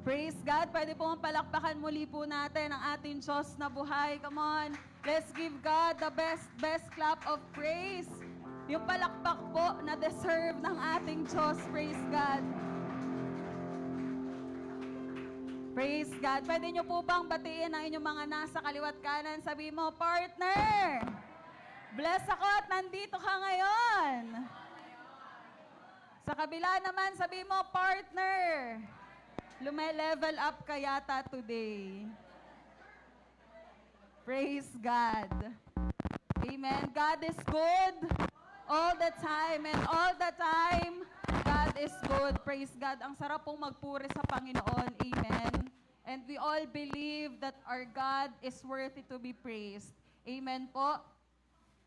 Praise God. Pwede po palakpakan muli po natin ang ating Diyos na buhay. Come on. Let's give God the best clap of praise. Yung palakpak po na deserve ng ating Diyos. Praise God. Praise God. Pwede nyo po bang batiin ang inyong mga nasa kaliwat kanan? Sabi mo, partner, bless ako at nandito ka ngayon. Sa kabila naman, sabi mo, partner, lume-level up ka yata today. Praise God. Amen. God is good all the time. And all the time, God is good. Praise God. Ang sarap pong magpuri sa Panginoon. Amen. And we all believe that our God is worthy to be praised. Amen po.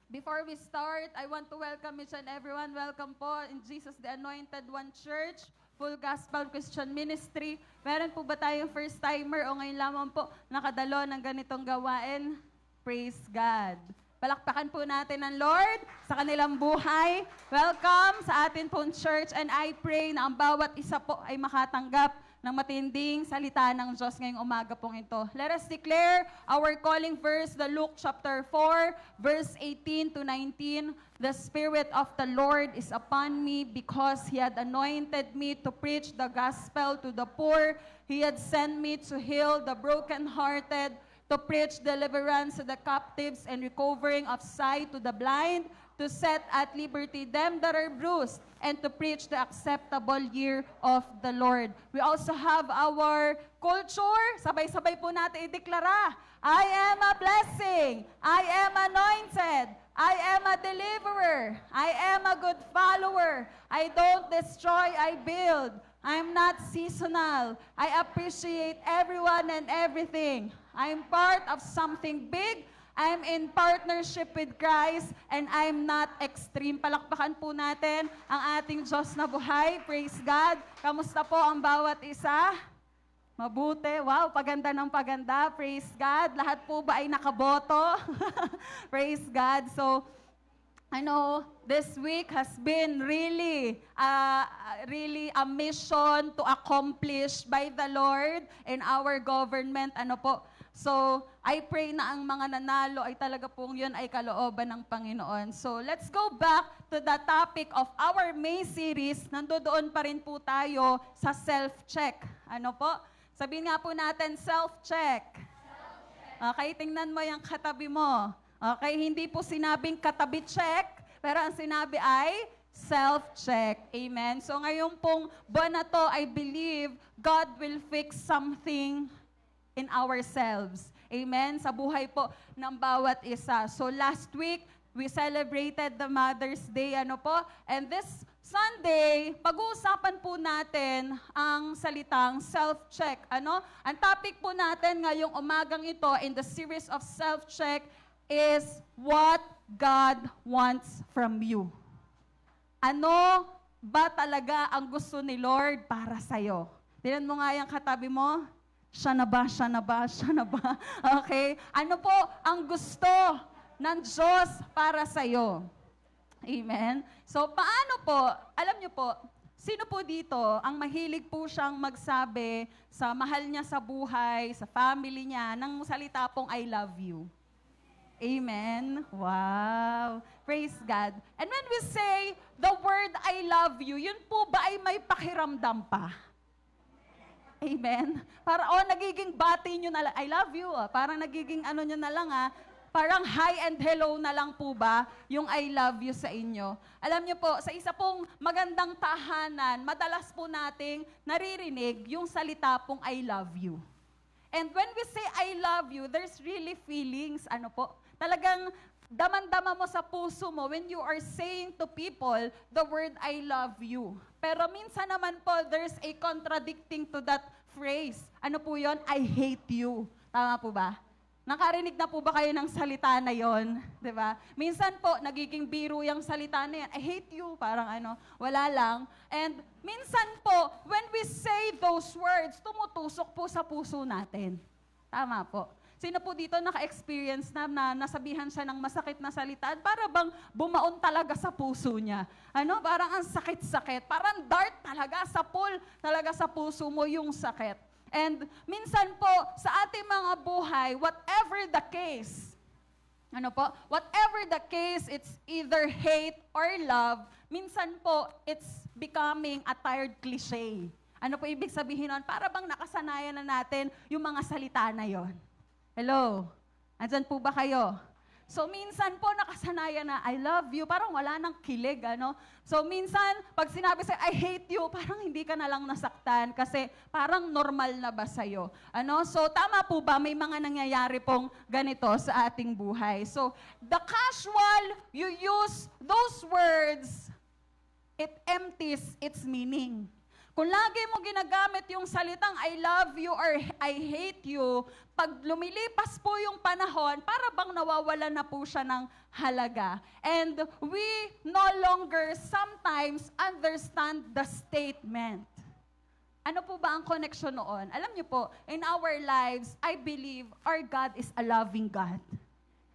Before we start, I want to welcome each and everyone. Welcome po in Jesus the Anointed One Church, Full Gospel Christian Ministry. Meron po ba tayong first timer o ngayon lamang po nakadalo ng ganitong gawain? Praise God. Palakpakan po natin ang Lord sa kanilang buhay. Welcome sa atin pong church and I pray na ang bawat isa po ay makatanggap ng matinding salita ng Diyos ngayong umaga pong ito. Let us declare our calling verse, the Luke chapter 4, verse 18 to 19. The Spirit of the Lord is upon me because He had anointed me to preach the gospel to the poor. He had sent me to heal the brokenhearted, to preach deliverance to the captives and recovering of sight to the blind, to set at liberty them that are bruised, and to preach the acceptable year of the Lord. We also have our culture. Sabay-sabay po natin ideklara. I am a blessing. I am anointed. I am a deliverer. I am a good follower. I don't destroy, I build. I'm not seasonal. I appreciate everyone and everything. I'm part of something big. I'm in partnership with Christ and I'm not extreme. Palakpakan po natin ang ating Diyos na buhay. Praise God. Kamusta po ang bawat isa? Mabuti. Wow, paganda ng paganda. Praise God. Lahat po ba ay nakaboto? Praise God. So, I know this week has been really a mission to accomplish by the Lord and our government. Ano po? So, I pray na ang mga nanalo ay talaga pong yun ay kalooban ng Panginoon. So, let's go back to the topic of our May series. Nandoon pa rin po tayo sa self-check. Ano po? Sabihin nga po natin, self-check. Okay, tingnan mo yung katabi mo. Okay, hindi po sinabing katabi check, pero ang sinabi ay self-check. Amen? So, ngayon pong buwan na to, I believe God will fix something in ourselves. Amen? Sa buhay po ng bawat isa. So last week, we celebrated the Mother's Day, ano po? And this Sunday, pag-uusapan po natin ang salitang self-check. Ano? Ang topic po natin ngayong umagang ito in the series of self-check is what God wants from you. Ano ba talaga ang gusto ni Lord para sa'yo? Tingnan mo nga yung katabi mo. Siya na ba? Siya na ba? Siya na ba? Okay? Ano po ang gusto ng Diyos para sa'yo? Amen? So, paano po? Alam niyo po, sino po dito ang mahilig po siyang magsabi sa mahal niya sa buhay, sa family niya, ng salita pong I love you? Amen? Wow! Praise God. And when we say the word I love you, yun po ba ay may pakiramdam pa? Amen? Para, nagiging bati nyo na lang, I love you, parang nagiging ano nyo na lang, parang hi and hello na lang po ba yung I love you sa inyo. Alam nyo po, sa isa pong magandang tahanan, madalas po nating naririnig yung salita pong I love you. And when we say I love you, there's really feelings, ano po, talagang daman-dama mo sa puso mo when you are saying to people the word I love you. Pero minsan naman po, there's a contradicting to that phrase. Ano po yon? I hate you. Tama po ba? Nakarinig na po ba kayo ng salita na yon? Diba? Minsan po, nagiging biro yung salita na yan. I hate you. Parang wala lang. And minsan po, when we say those words, tumutusok po sa puso natin. Tama po. Sino po dito naka-experience na nasabihan siya ng masakit na salita at para bang bumaon talaga sa puso niya? Parang ang sakit-sakit. Parang dart talaga sa pull talaga sa puso mo yung sakit. And minsan po, sa ating mga buhay, whatever the case, whatever the case, it's either hate or love, minsan po, it's becoming a tired cliche. Ano po ibig sabihin nun? Para bang nakasanayan na natin yung mga salita na yon. Hello? Andyan po ba kayo? So minsan po nakasanayan na, I love you, parang wala nang kilig, So minsan, pag sinabi sa'yo, I hate you, parang hindi ka na lang nasaktan kasi parang normal na ba sa'yo? So tama po ba, may mga nangyayari pong ganito sa ating buhay. So the casual, you use those words, it empties its meaning. Kung lagi mo ginagamit yung salitang I love you or I hate you, pag lumilipas po yung panahon, para bang nawawalan na po siya ng halaga. And we no longer sometimes understand the statement. Ano po ba ang connection noon? Alam niyo po, in our lives, I believe our God is a loving God.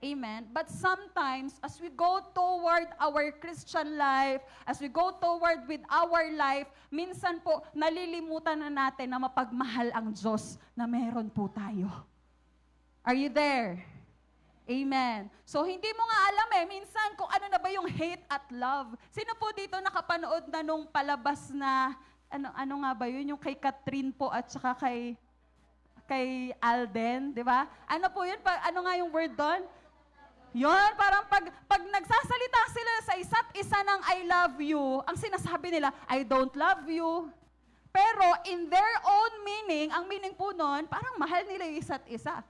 Amen. But sometimes, as we go toward our Christian life, as we go toward with our life, minsan po, nalilimutan na natin na mapagmahal ang Diyos na meron po tayo. Are you there? Amen. So, hindi mo nga alam minsan kung ano na ba yung hate at love. Sino po dito nakapanood na nung palabas na, ano nga ba yun? Yung kay Catherine po at saka kay Alden, di ba? Ano po yun? Ano nga yung word doon? Yun, parang pag nagsasalita sila sa isa't isa ng I love you, ang sinasabi nila, I don't love you. Pero in their own meaning, ang meaning po nun, parang mahal nila yung isa't isa.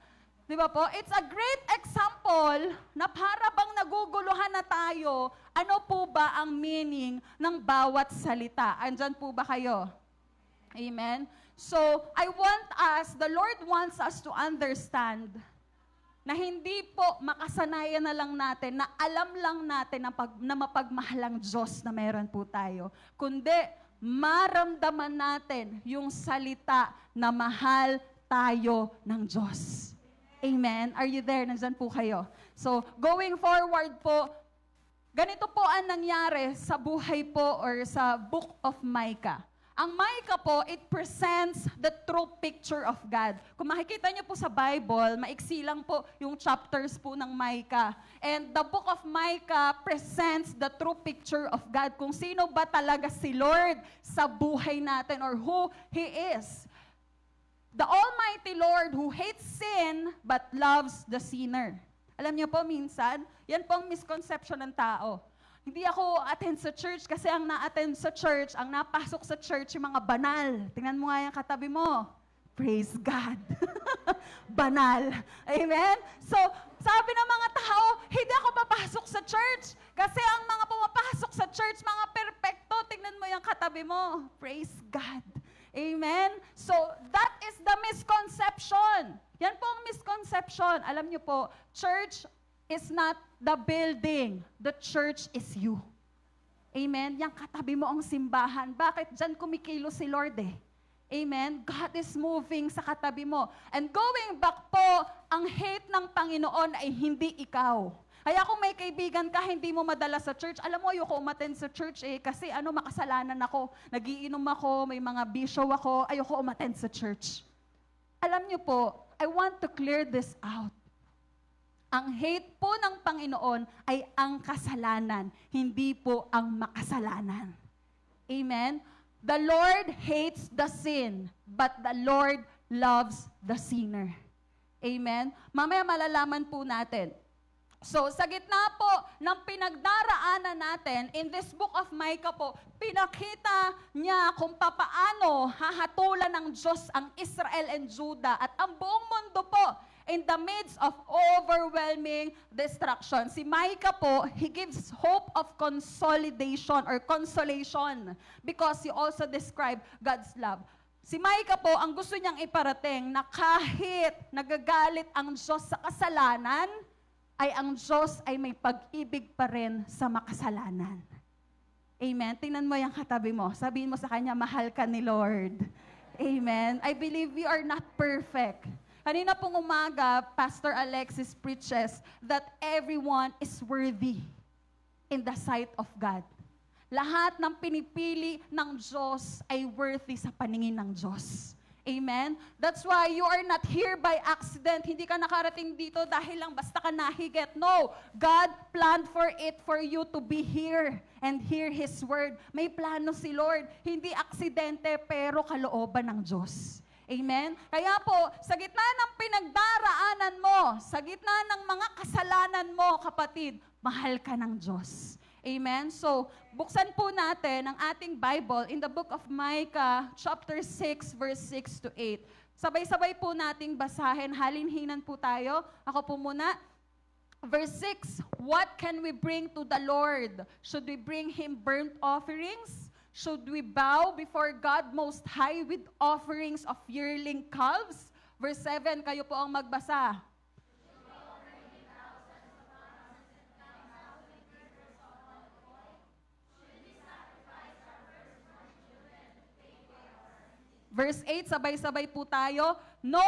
Di ba po? It's a great example na para bang naguguluhan na tayo, ano po ba ang meaning ng bawat salita? Andyan po ba kayo? Amen? So, the Lord wants us to understand na hindi po makasanayan na lang natin, na alam lang natin na mapagmahalang Diyos na meron po tayo, kundi maramdaman natin yung salita na mahal tayo ng Diyos. Amen? Are you there? Nandyan po kayo. So, going forward po, ganito po ang nangyari sa buhay po or sa Book of Micah. Ang Micah po, it presents the true picture of God. Kung makikita niyo po sa Bible, maiksi lang po yung chapters po ng Micah. And the book of Micah presents the true picture of God. Kung sino ba talaga si Lord sa buhay natin or who He is. The Almighty Lord who hates sin but loves the sinner. Alam niyo po, minsan, yan po ang misconception ng tao. Hindi ako attend sa church kasi ang na-attend sa church, ang napasok sa church, yung mga banal. Tingnan mo nga yung katabi mo. Praise God. Banal. Amen? So, sabi ng mga tao, hindi ako papasok sa church. Kasi ang mga pumapasok sa church, mga perpekto, tingnan mo yung katabi mo. Praise God. Amen? So, that is the misconception. Yan po ang misconception. Alam niyo po, church is not the building. The church is you. Amen? Yang katabi mo ang simbahan. Bakit? Diyan kumikilos si Lord Amen? God is moving sa katabi mo. And going back po, ang hate ng Panginoon ay hindi ikaw. Kaya kung may kaibigan ka, hindi mo madala sa church, alam mo, ayoko umattend sa church kasi makasalanan ako. Nagiinom ako, may mga bisyo ako, ayoko umattend sa church. Alam niyo po, I want to clear this out. Ang hate po ng Panginoon ay ang kasalanan, hindi po ang makasalanan. Amen? The Lord hates the sin, but the Lord loves the sinner. Amen? Mamaya malalaman po natin. So, sa gitna po ng pinagdaraanan natin, in this book of Micah po, pinakita niya kung papaano hahatulan ng Diyos ang Israel and Judah at ang buong mundo po in the midst of overwhelming destruction. Si Micah po, he gives hope of consolidation or consolation because he also described God's love. Si Micah po, ang gusto niyang iparating na kahit nagagalit ang Diyos sa kasalanan, ay ang Diyos ay may pag-ibig pa rin sa makasalanan. Amen? Tingnan mo yung katabi mo. Sabihin mo sa kanya, mahal ka ni Lord. Amen? I believe we are not perfect. Kanina pong umaga, Pastor Alexis preaches that everyone is worthy in the sight of God. Lahat ng pinipili ng Diyos ay worthy sa paningin ng Diyos. Amen? That's why you are not here by accident. Hindi ka nakarating dito dahil lang basta ka nahigit. No, God planned for it for you to be here and hear His word. May plano si Lord. Hindi aksidente, pero kalooban ng Diyos. Amen? Kaya po, sa gitna ng pinagdaraanan mo, sa gitna ng mga kasalanan mo, kapatid, mahal ka ng Diyos. Amen? So, buksan po natin ang ating Bible in the book of Micah, chapter 6, verse 6 to 8. Sabay-sabay po nating basahin. Halinhinan po tayo. Ako po muna. Verse 6, what can we bring to the Lord? Should we bring Him burnt offerings? Should we bow before God Most High with offerings of yearling calves? Verse 7, kayo po ang magbasa. Verse 8, sabay-sabay po tayo. No,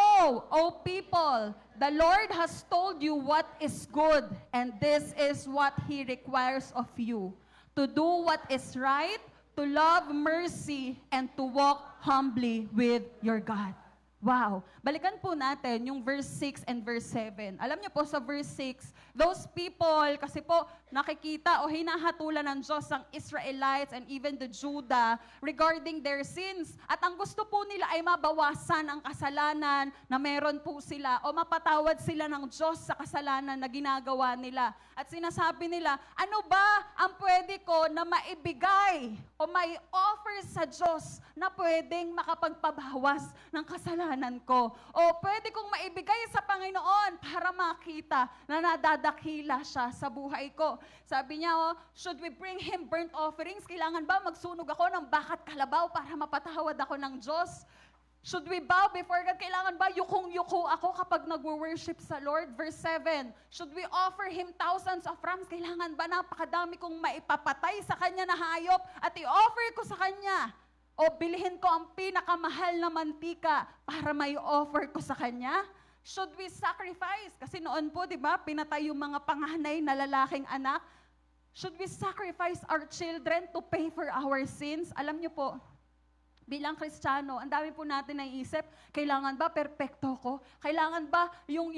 O people, the Lord has told you what is good, and this is what He requires of you. To do what is right, to love mercy, and to walk humbly with your God. Wow. Balikan po natin yung verse 6 and verse 7. Alam niyo po sa verse 6, those people, kasi po nakikita o hinahatulan ng Diyos ang Israelites and even the Judah regarding their sins. At ang gusto po nila ay mabawasan ang kasalanan na meron po sila o mapatawad sila ng Diyos sa kasalanan na ginagawa nila. At sinasabi nila, ano ba ang pwede ko na maibigay o mai-offer sa Diyos na pwedeng makapagpabawas ng kasalanan ko? O pwede kong maibigay sa Panginoon para makita na nadadakila siya sa buhay ko. Sabi niya, should we bring Him burnt offerings? Kailangan ba magsunog ako ng bakat kalabaw para mapatawad ako ng Diyos? Should we bow before God? Kailangan ba yukong-yuko ako kapag nag-worship sa Lord? Verse 7, should we offer Him thousands of rams? Kailangan ba napakadami kong maipapatay sa Kanya na hayop at i-offer ko sa Kanya? O bilhin ko ang pinakamahal na mantika para may offer ko sa Kanya? Should we sacrifice? Kasi noon po, di ba, pinatay yung mga panganay na lalaking anak. Should we sacrifice our children to pay for our sins? Alam niyo po, bilang Kristiyano, ang dami po natin naiisip, kailangan ba perpekto ko? Kailangan ba yung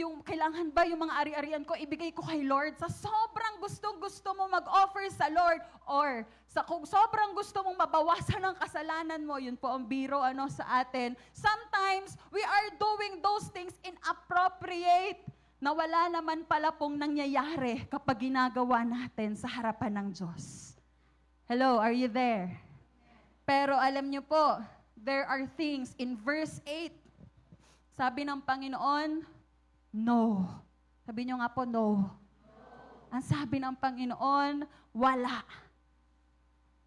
mga ari-arian ko ibigay ko kay Lord? Sa sobrang gusto mo mag-offer sa Lord or kung sobrang gusto mong mabawasan ang kasalanan mo, yun po ang biro sa atin. Sometimes we are doing those things inappropriate na wala naman pala pong nangyayari kapag ginagawa natin sa harapan ng Diyos. Hello, are you there? Pero alam niyo po, there are things in verse 8. Sabi ng Panginoon, no. Sabi niyo nga po, no. Ang sabi ng Panginoon, wala.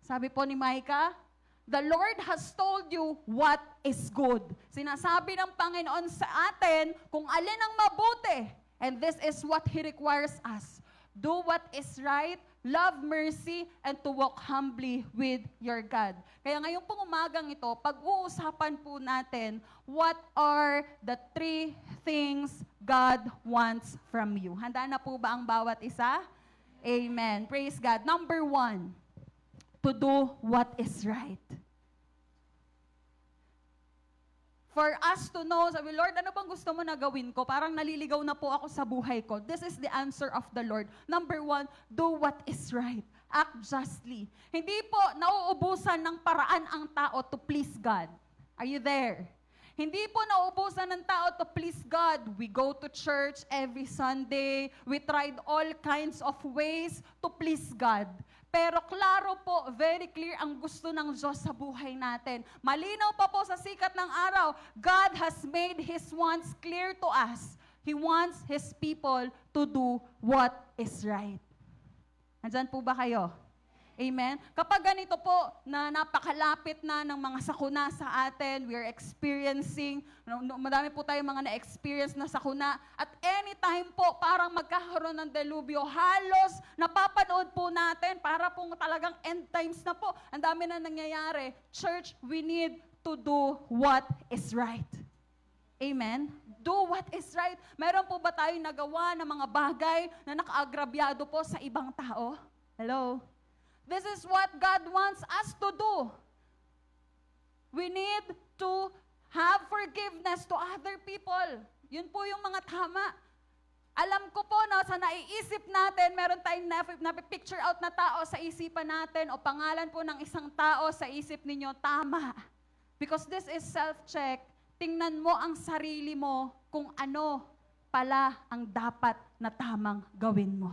Sabi po ni Micah, the Lord has told you what is good. Sinasabi ng Panginoon sa atin kung alin ang mabuti. And this is what He requires us. Do what is right, love mercy, and to walk humbly with your God. Kaya ngayong pong umagang ito, pag-uusapan po natin, what are the 3 things God wants from you? Handa na po ba ang bawat isa? Amen. Praise God. Number 1, to do what is right. For us to know, sabi, Lord, ano bang gusto mo na gawin ko? Parang naliligaw na po ako sa buhay ko. This is the answer of the Lord. Number 1, do what is right. Act justly. Hindi po nauubusan ng paraan ang tao to please God. Are you there? Hindi po nauubusan ng tao to please God. We go to church every Sunday. We tried all kinds of ways to please God. Pero klaro po, very clear ang gusto ng Diyos sa buhay natin. Malinaw pa po sa sikat ng araw, God has made His wants clear to us. He wants His people to do what is right. Nandyan po ba kayo? Amen? Kapag ganito po na napakalapit na ng mga sakuna sa atin, we are experiencing, madami po tayong mga na-experience na sakuna, at anytime po parang magkakaroon ng delubyo, halos napapanood po natin, para po talagang end times na po, ang dami na nangyayari. Church, we need to do what is right. Amen? Do what is right. Meron po ba tayong nagawa ng mga bagay na nakaagrabyado po sa ibang tao? Hello? This is what God wants us to do. We need to Have forgiveness to other people. Yun po yung mga tama. Alam ko po, no, sa naiisip natin, meron tayong na-picture out na tao sa isipan natin o pangalan po ng isang tao sa isip ninyo, tama. Because this is self-check. Tingnan mo ang sarili mo kung ano pala ang dapat na tamang gawin mo.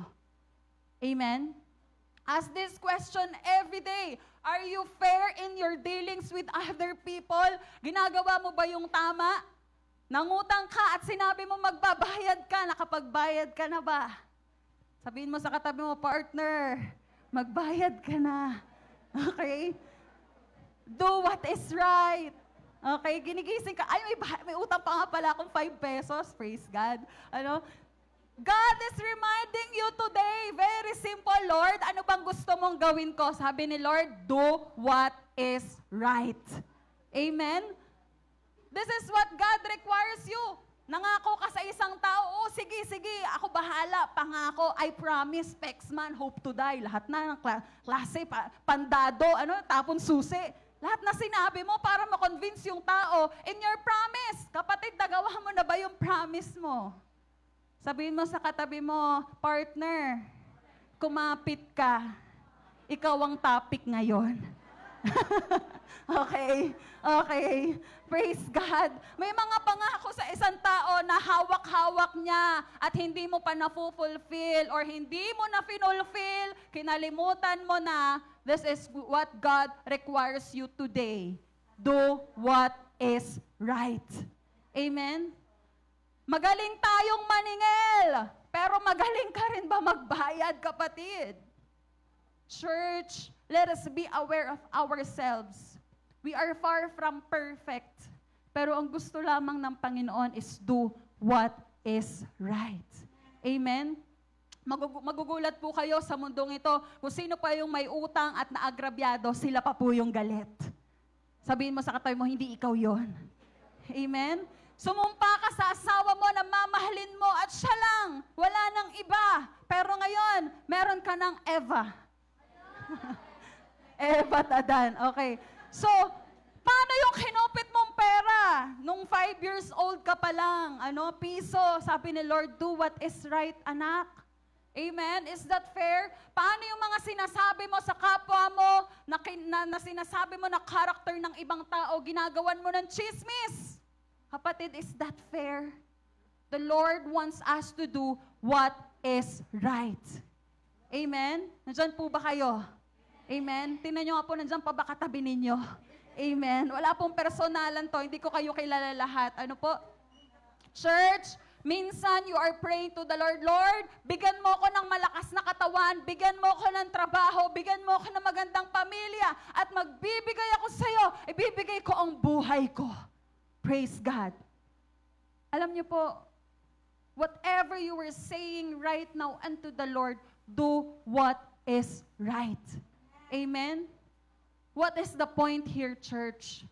Amen? Ask this question every day. Are you fair in your dealings with other people? Ginagawa mo ba yung tama? Nangutang ka at sinabi mo magbabayad ka, nakapagbayad ka na ba? Sabihin mo sa katabi mo, partner, magbayad ka na. Okay? Do what is right. Okay, ginigising ka. Ay, may utang pa nga pala akong 5 pesos. Praise God. Ano? God is reminding you today, very simple, Lord, ano bang gusto mong gawin ko? Sabi ni Lord, do what is right. Amen? This is what God requires you. Nangako ka sa isang tao, oh, sige, ako bahala, pangako, I promise, Pexman, hope to die. Lahat na ng klase, pandado, tapon susi. Lahat na sinabi mo para ma-convince yung tao in your promise. Kapatid, nagawa mo na ba yung promise mo? Sabihin mo sa katabi mo, partner, kumapit ka. Ikaw ang topic ngayon. Okay. Praise God. May mga pangako sa isang tao na hawak-hawak niya at hindi mo pa na-fulfill or hindi mo na finulfill, kinalimutan mo na, this is what God requires you today. Do what is right. Amen? Magaling tayong maningil, pero magaling ka rin ba magbayad, kapatid? Church, let us be aware of ourselves. We are far from perfect. Pero ang gusto lamang ng Panginoon is do what is right. Amen? Magugulat po kayo sa mundong ito kung sino pa yung may utang at naagrabyado, sila pa po yung galit. Sabihin mo sa katabi mo, hindi ikaw yon. Amen? Sumumpa ka sa asawa mo na mamahalin mo at siya lang, wala nang iba. Pero ngayon, meron ka ng Eva. Eva Tadan. Okay. So, paano yung kinupit mong pera? Nung 5 years old ka pa lang, piso, sabi ni Lord, do what is right, anak. Amen? Is that fair? Paano yung mga sinasabi mo sa kapwa mo, na sinasabi mo na character ng ibang tao, ginagawan mo ng chismis? Kapatid, is that fair? The Lord wants us to do what is right. Amen? Nandyan po ba kayo? Amen? Tingnan nyo nga po, nandyan pa ba katabi ninyo? Amen? Wala pong personalan to, hindi ko kayo kilala lahat. Ano po? Church, minsan you are praying to the Lord, Lord, bigyan mo ko ng malakas na katawan, bigyan mo ko ng trabaho, bigyan mo ko ng magandang pamilya, at magbibigay ako sa iyo, ibibigay ko ang buhay ko. Praise God. Alam niyo po, whatever you were saying right now unto the Lord, do what is right. Amen? What is the point here, church?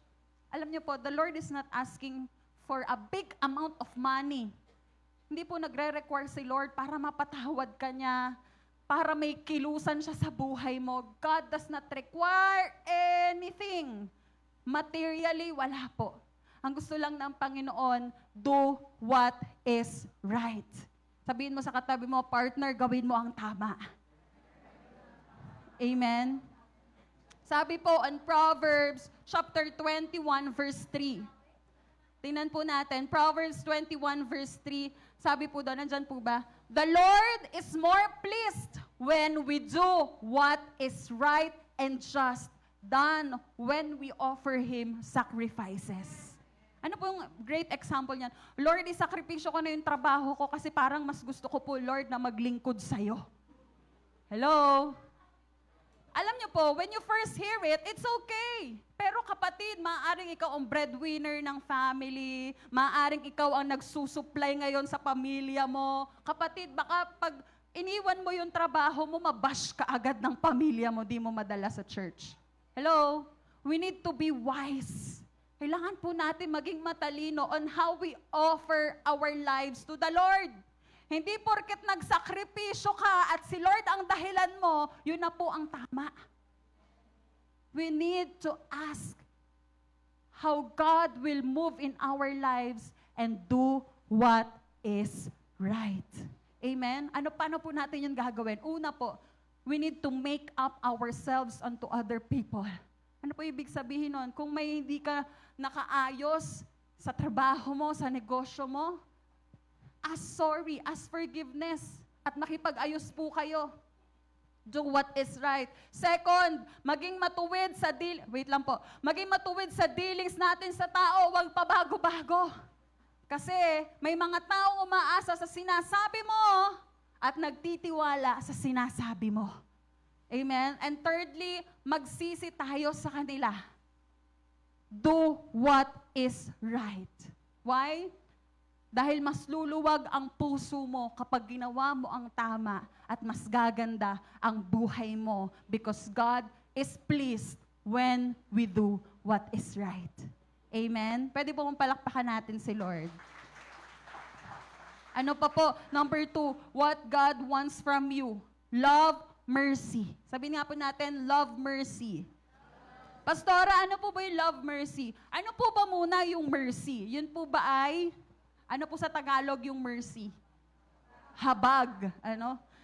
Alam niyo po, the Lord is not asking for a big amount of money. Hindi po nagre-require si Lord para mapatawad ka niya, para may kilusan siya sa buhay mo. God does not require anything. Materially, wala po. Ang gusto lang ng Panginoon, do what is right. Sabihin mo sa katabi mo, partner, gawin mo ang tama. Amen? Sabi po on Proverbs chapter 21 verse 3. Tingnan po natin, Proverbs 21 verse 3, sabi po doon, nandyan po ba? The Lord is more pleased when we do what is right and just than when we offer Him sacrifices. Ano po yung great example niyan? Lord, isakripisyo ko na yung trabaho ko kasi parang mas gusto ko po, Lord, na maglingkod sa'yo. Hello? Alam niyo po, when you first hear it, it's okay. Pero kapatid, maaaring ikaw ang breadwinner ng family, maaaring ikaw ang nagsusupply ngayon sa pamilya mo. Kapatid, baka pag iniwan mo yung trabaho mo, mabash ka agad ng pamilya mo, di mo madala sa church. Hello? We need to be wise. Kailangan po natin maging matalino on how we offer our lives to the Lord. Hindi porket nagsakripisyo ka at si Lord ang dahilan mo, yun na po ang tama. We need to ask, how God will move in our lives and do what is right. Amen? Paano po natin yun gagawin? Una po, we need to make up ourselves unto other people. Ano po ibig sabihin nun? Kung may hindi ka nakaayos sa trabaho mo, sa negosyo mo, ask sorry, ask forgiveness, at makipag-ayos po kayo. Do what is right. Second, maging matuwid sa maging matuwid sa dealings natin sa tao, huwag pabago-bago. Kasi may mga taong umaasa sa sinasabi mo at nagtitiwala sa sinasabi mo. Amen? And thirdly, magsisi tayo sa kanila. Do what is right. Why? Dahil mas luluwag ang puso mo kapag ginawa mo ang tama at mas gaganda ang buhay mo because God is pleased when we do what is right. Amen? Pwede po mong palakpakan natin si Lord. Ano pa po? Number 2, what God wants from you. Love, mercy. Sabihin nga po natin, love, mercy. Pastora, ano po ba yung love, mercy? Ano po ba muna yung mercy? Yun po ba ay, ano po sa Tagalog yung mercy? Habag.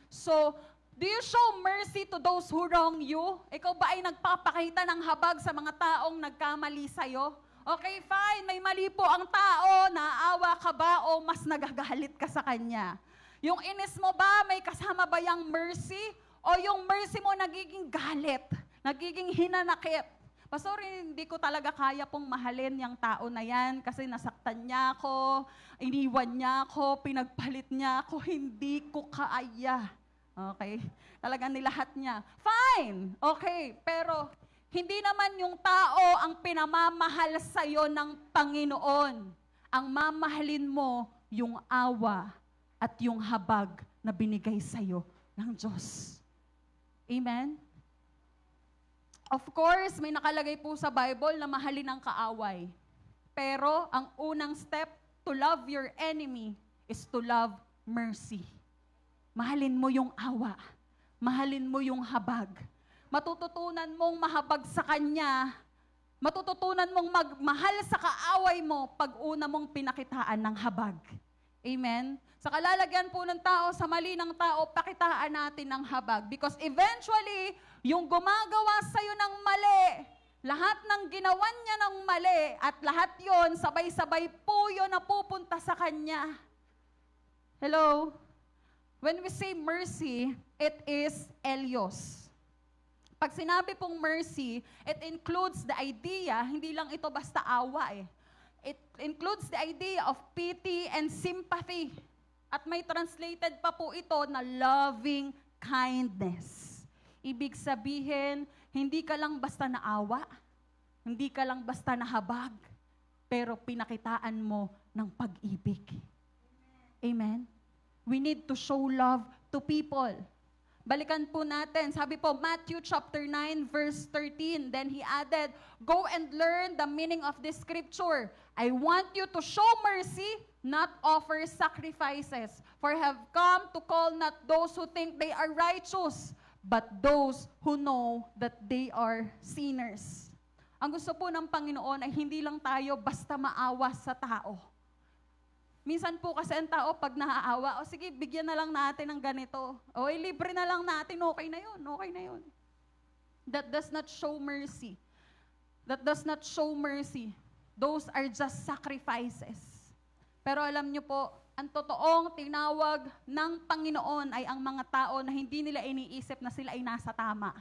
So, do you show mercy to those who wrong you? Ikaw ba ay nagpapakita ng habag sa mga taong nagkamali sa'yo? Okay, fine. May mali po ang tao. Naawa ka ba o mas nagagalit ka sa kanya? Yung inis mo ba, may kasama ba yung mercy? O yung mercy mo nagiging galit? Nagiging hinanakit? Pastor, hindi ko talaga kaya pong mahalin yung tao na yan kasi nasaktan niya ako, iniwan niya ako, pinagpalit niya ako, hindi ko kaya. Okay? Talagang nilahat niya. Fine! Okay, pero hindi naman yung tao ang pinamamahal sa'yo ng Panginoon. Ang mamahalin mo yung awa at yung habag na binigay sa'yo ng Diyos. Amen? Of course, may nakalagay po sa Bible na mahalin ang kaaway. Pero ang unang step to love your enemy is to love mercy. Mahalin mo yung awa. Mahalin mo yung habag. Matututunan mong mahabag sa Kanya, matututunan mong magmahal sa kaaway mo pag una mong pinakitaan ng habag. Amen? Sa kalalagyan po ng tao, sa mali ng tao, pakitaan natin ng habag. Because eventually, yung gumagawa sa'yo ng mali, lahat ng ginawa niya ng mali, at lahat yon sabay-sabay po yun na pupunta sa Kanya. Hello? When we say mercy, it is elios. Pag sinabi pong mercy, it includes the idea, hindi lang ito basta awa It includes the idea of pity and sympathy. At may translated pa po ito na loving kindness. Ibig sabihin, hindi ka lang basta naawa, hindi ka lang basta nahabag, pero pinakitaan mo ng pag-ibig. Amen? We need to show love to people. Balikan po natin. Sabi po, Matthew chapter 9, verse 13. Then he added, go and learn the meaning of this scripture. I want you to show mercy, not offer sacrifices. For I have come to call not those who think they are righteous, but those who know that they are sinners. Ang gusto po ng Panginoon ay hindi lang tayo basta maawa sa tao. Minsan po kasi ang tao pag naaawa, sige, bigyan na lang natin ng ganito. Libre na lang natin, okay na yun. That does not show mercy. That does not show mercy. Those are just sacrifices. Pero alam niyo po, ang totoong tinawag ng Panginoon ay ang mga tao na hindi nila iniisip na sila ay nasa tama.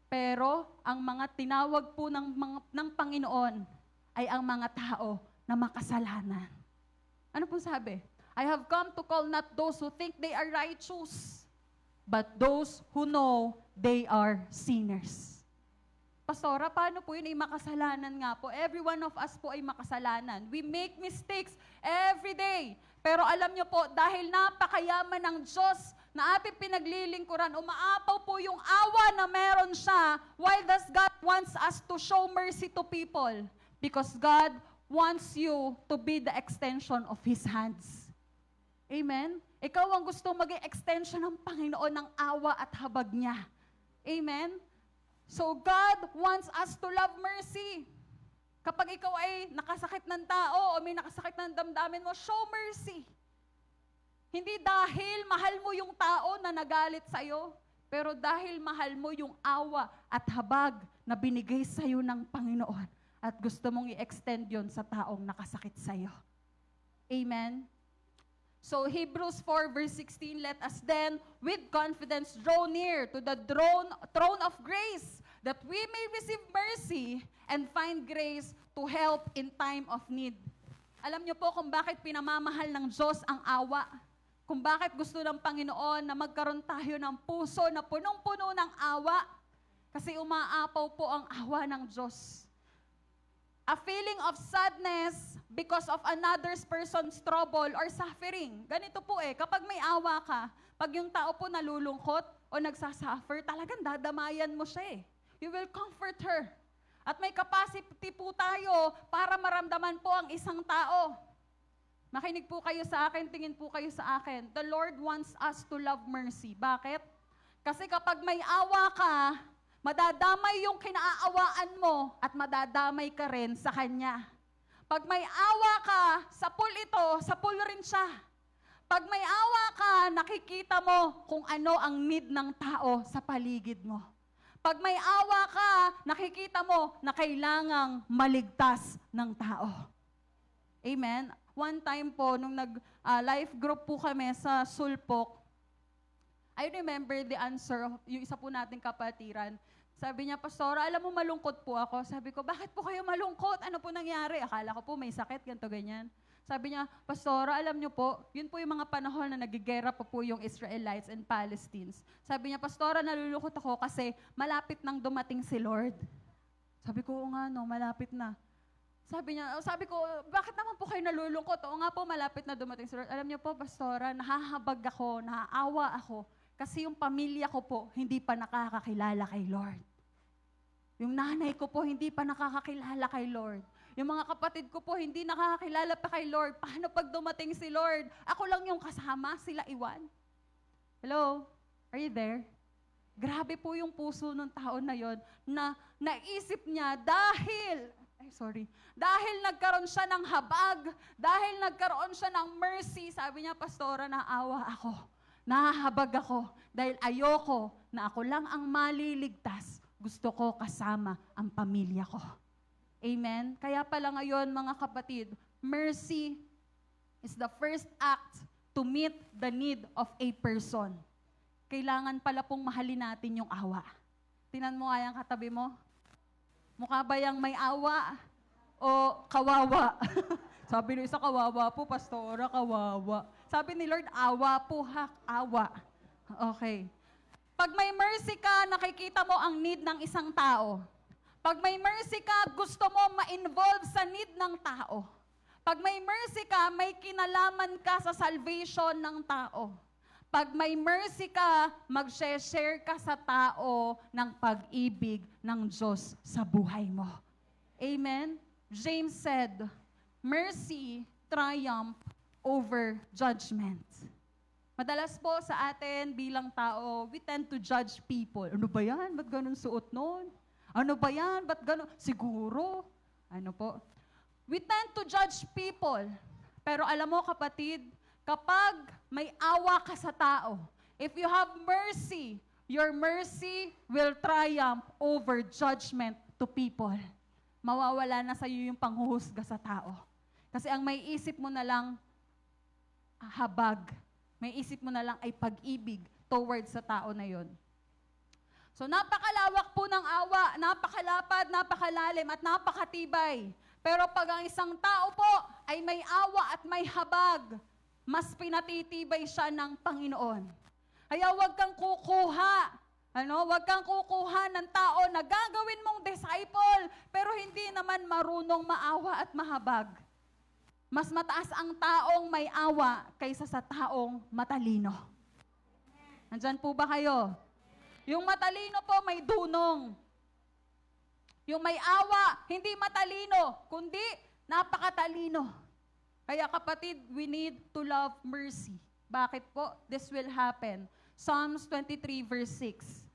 Pero ang mga tinawag po ng Panginoon ay ang mga tao na makasalanan. Ano po sabi? I have come to call not those who think they are righteous, but those who know they are sinners. Pastora, paano po yun ay makasalanan nga po? Every one of us po ay makasalanan. We make mistakes every day. Pero alam niyo po, dahil napakayaman ng Diyos na ating pinaglilingkuran, umaapaw po yung awa na meron siya. Why does God wants us to show mercy to people? Because God wants you to be the extension of His hands. Amen? Ikaw ang gusto maging extension ng Panginoon ng awa at habag niya. Amen? So God wants us to love mercy. Kapag ikaw ay nakasakit ng tao o may nakasakit ng damdamin mo, show mercy. Hindi dahil mahal mo yung tao na nagalit sa'yo, pero dahil mahal mo yung awa at habag na binigay sa'yo ng Panginoon at gusto mong i-extend yon sa taong nakasakit sa'yo. Amen? So Hebrews 4 verse 16, let us then with confidence draw near to the throne of grace, that we may receive mercy and find grace to help in time of need. Alam niyo po kung bakit pinamamahal ng Diyos ang awa? Kung bakit gusto ng Panginoon na magkaroon tayo ng puso na punong-puno ng awa? Kasi umaapaw po ang awa ng Diyos. A feeling of sadness because of another person's trouble or suffering. Ganito po kapag may awa ka, pag yung tao po nalulungkot o nagsasuffer, talagang dadamayan mo siya You will comfort her. At may capacity po tayo para maramdaman po ang isang tao. Makinig po kayo sa akin, tingin po kayo sa akin. The Lord wants us to love mercy. Bakit? Kasi kapag may awa ka, madadamay yung kinaaawaan mo at madadamay ka rin sa Kanya. Pag may awa ka, sapul ito, sapul rin siya. Pag may awa ka, nakikita mo kung ano ang need ng tao sa paligid mo. Pag may awa ka, nakikita mo na kailangang maligtas ng tao. Amen? One time po, nung life group po kami sa Sulpok, I remember the answer of yung isa po nating kapatiran. Sabi niya, Pastora, alam mo malungkot po ako. Sabi ko, bakit po kayo malungkot? Ano po nangyari? Akala ko po may sakit, ganito, ganyan. Sabi niya, Pastora, alam niyo po, yun po yung mga panahon na nagigera pa po yung Israelites and Palestinians. Sabi niya, Pastora, nalulungkot ako kasi malapit nang dumating si Lord. Sabi ko, oo nga no, malapit na. Sabi ko, bakit naman po kayo nalulungkot? Oo nga po, malapit na dumating si Lord. Alam niyo po, Pastora, nahahabag ako, naaawa ako, kasi yung pamilya ko po, hindi pa nakakakilala kay Lord. Yung nanay ko po, hindi pa nakakakilala kay Lord. Yung mga kapatid ko po, hindi nakakakilala pa kay Lord. Paano pag dumating si Lord? Ako lang yung kasama, sila iwan. Hello? Are you there? Grabe po yung puso ng tao na yon na naisip niya dahil nagkaroon siya ng habag, dahil nagkaroon siya ng mercy, sabi niya, Pastora, naawa ako, nahahabag ako, dahil ayoko na ako lang ang maliligtas, gusto ko kasama ang pamilya ko. Amen? Kaya pala ngayon, mga kapatid, mercy is the first act to meet the need of a person. Kailangan pala pong mahalin natin yung awa. Tingnan mo nga yung katabi mo. Mukha ba yung may awa o kawawa? Sabi ng isa, kawawa po, Pastora, kawawa. Sabi ni Lord, awa po ha, awa. Okay. Pag may mercy ka, nakikita mo ang need ng isang tao. Pag may mercy ka, gusto mo ma-involve sa need ng tao. Pag may mercy ka, may kinalaman ka sa salvation ng tao. Pag may mercy ka, mag-share ka sa tao ng pag-ibig ng Diyos sa buhay mo. Amen? James said, mercy triumph over judgment. Madalas po sa atin bilang tao, we tend to judge people. Ano ba yan? Ba't ganun suot nun? Ano ba yan? Ba't ganun? Siguro. Ano po? We tend to judge people. Pero alam mo kapatid, kapag may awa ka sa tao, if you have mercy, your mercy will triumph over judgment to people. Mawawala na sa iyo yung panghuhusga sa tao. Kasi ang may isip mo na lang, habag. May isip mo na lang ay pag-ibig towards sa tao na yon. So napakalawak po ng awa, napakalapad, napakalalim, at napakatibay. Pero pag ang isang tao po ay may awa at may habag, mas pinatitibay siya ng Panginoon. Kaya huwag kang kukuha. Huwag kang kukuha ng tao na gagawin mong disciple, pero hindi naman marunong maawa at mahabag. Mas mataas ang taong may awa kaysa sa taong matalino. Nandyan po ba kayo? Yung matalino po may dunong. Yung may awa, hindi matalino, kundi napakatalino. Kaya kapatid, we need to love mercy. Bakit po? This will happen. Psalms 23 verse 6.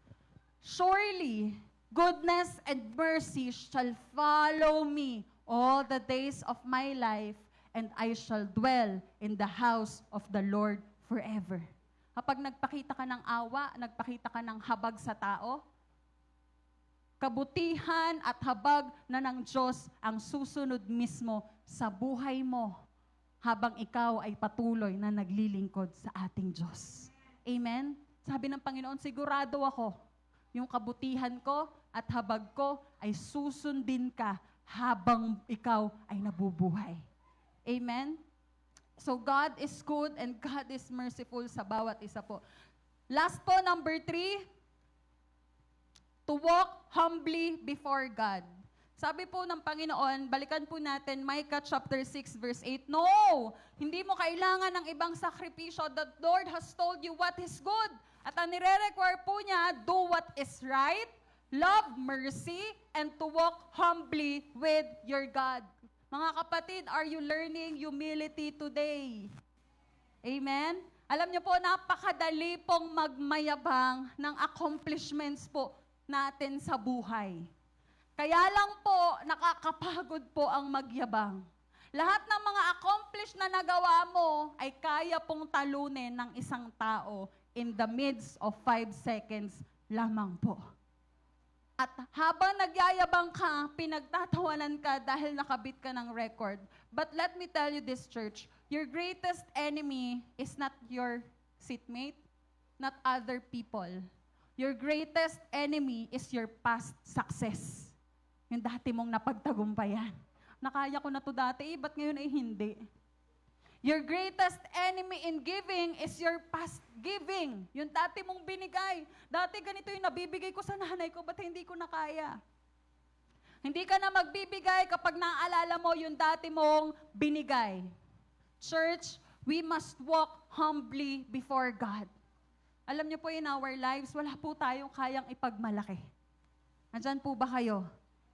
Surely, goodness and mercy shall follow me all the days of my life, and I shall dwell in the house of the Lord forever. Kapag nagpakita ka ng awa, nagpakita ka ng habag sa tao, kabutihan at habag na ng Diyos ang susunod mismo sa buhay mo habang ikaw ay patuloy na naglilingkod sa ating Diyos. Amen? Sabi ng Panginoon, sigurado ako, yung kabutihan ko at habag ko ay susundin ka habang ikaw ay nabubuhay. Amen? So God is good and God is merciful sa bawat isa po. Last po, number 3, to walk humbly before God. Sabi po ng Panginoon, balikan po natin Micah chapter 6 verse 8, no! Hindi mo kailangan ng ibang sakripisyo. The Lord has told you what is good. At ang nire-require po niya, do what is right, love mercy, and to walk humbly with your God. Mga kapatid, are you learning humility today? Amen? Alam niyo po, napakadali pong magmayabang ng accomplishments po natin sa buhay. Kaya lang po, nakakapagod po ang magyabang. Lahat ng mga accomplished na nagawa mo ay kaya pong talunin ng isang tao in the midst of 5 seconds lamang po. At habang nagyayabang ka, pinagtatawanan ka dahil nakabit ka ng record. But let me tell you this, church, your greatest enemy is not your seatmate, not other people. Your greatest enemy is your past success. Yung dati mong napagtagumpayan. Nakaya ko na to dati, ba't ngayon ay hindi? Your greatest enemy in giving is your past giving. Yung dati mong binigay. Dati ganito yung nabibigay ko sa nanay ko, ba't hindi ko na kaya? Hindi ka na magbibigay kapag naaalala mo yung dati mong binigay. Church, we must walk humbly before God. Alam niyo po, in our lives, wala po tayong kayang ipagmalaki. Nandyan po ba kayo?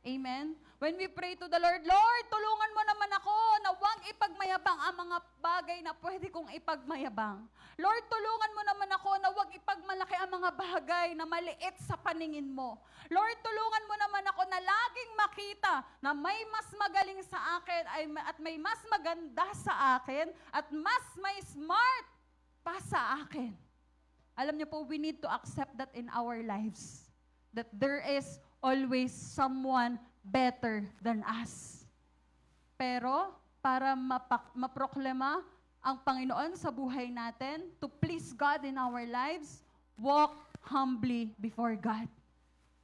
Amen? When we pray to the Lord, Lord, tulungan mo naman ako na huwag ipagmayabang ang mga bagay na pwede kong ipagmayabang. Lord, tulungan mo naman ako na huwag ipagmalaki ang mga bagay na maliit sa paningin mo. Lord, tulungan mo naman ako na laging makita na may mas magaling sa akin at may mas maganda sa akin at mas may smart pa sa akin. Alam niyo po, we need to accept that in our lives. That there is always someone better than us. Pero, para maproklema ang Panginoon sa buhay natin, to please God in our lives, walk humbly before God.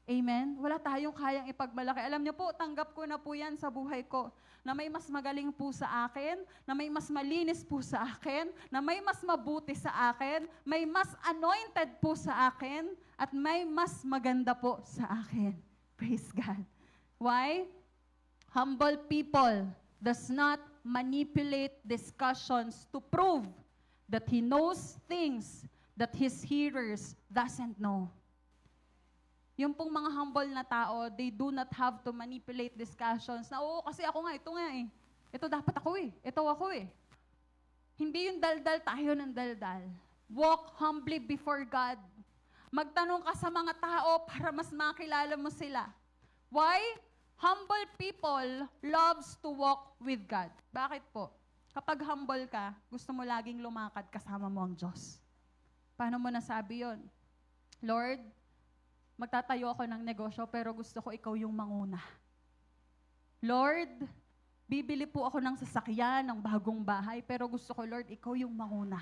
Amen? Wala tayong kayang ipagmalaki. Alam niyo po, tanggap ko na po yan sa buhay ko, na may mas magaling po sa akin, na may mas malinis po sa akin, na may mas mabuti sa akin, may mas anointed po sa akin, at may mas maganda po sa akin. Praise God. Why? Humble people does not manipulate discussions to prove that he knows things that his hearers doesn't know. Yung pong mga humble na tao, they do not have to manipulate discussions na, oo, kasi ako nga, ito nga eh. Ito dapat ako eh. Ito ako eh. Hindi yung daldal tayo ng daldal. Walk humbly before God. Magtanong ka sa mga tao para mas makilala mo sila. Why? Humble people loves to walk with God. Bakit po? Kapag humble ka, gusto mo laging lumakad kasama mo ang Diyos. Paano mo nasabi yon? Lord, magtatayo ako ng negosyo pero gusto ko ikaw yung manguna. Lord, bibili po ako ng sasakyan, ng bagong bahay, pero gusto ko, Lord, ikaw yung manguna.